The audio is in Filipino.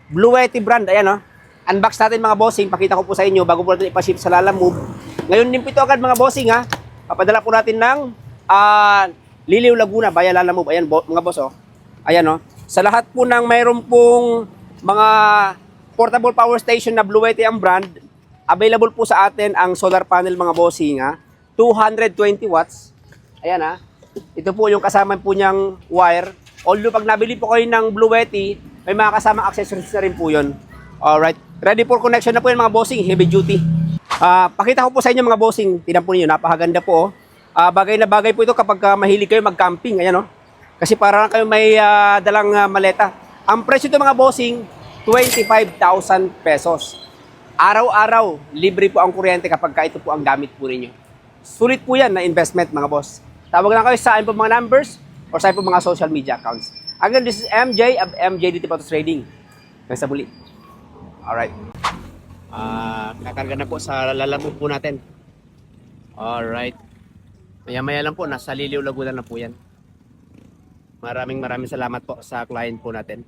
Blue Yeti brand, ayan oh. Unbox natin mga bossing, pakita ko po sa inyo bago po natin ipaship sa Lalamove. Ngayon din po ito agad mga bossing ha. Papadala po natin ng Liliw, Laguna, via Lalamove. Ayan mga boss oh. Ayan oh. Sa lahat po ng mayroon pong mga portable power station na Blue Yeti ang brand, available po sa atin ang solar panel mga bossing ha. 220 watts. Ayan ha. Ito po yung kasama po niyang wire. Although pag nabili po kayo ng Blue Yeti, may mga kasamang accessories na rin po yun. Alright. Ready for connection na po yun mga bossing. Heavy duty. Pakita ko po sa inyo mga bossing. Tingnan po niyo, napakaganda po. Bagay na bagay po ito kapag mahilig kayo mag-camping. Ayan o. Kasi para lang kayo may dalang maleta. Ang presyo ito mga bossing, 25,000 pesos. Araw-araw, libre po ang kuryente kapag ito po ang gamit po ninyo. Sulit po yan na investment mga boss. Tawag lang kayo sa akin po mga numbers or sa akin po mga social media accounts. Again, this is MJ of MJ Potos Trading. Hanggang sa muli. Alright. Kakarga na po sa Lalamove po natin. Alright. Maya-maya lang po, nasa Liliw, Laguna na po yan. Maraming salamat po sa client po natin.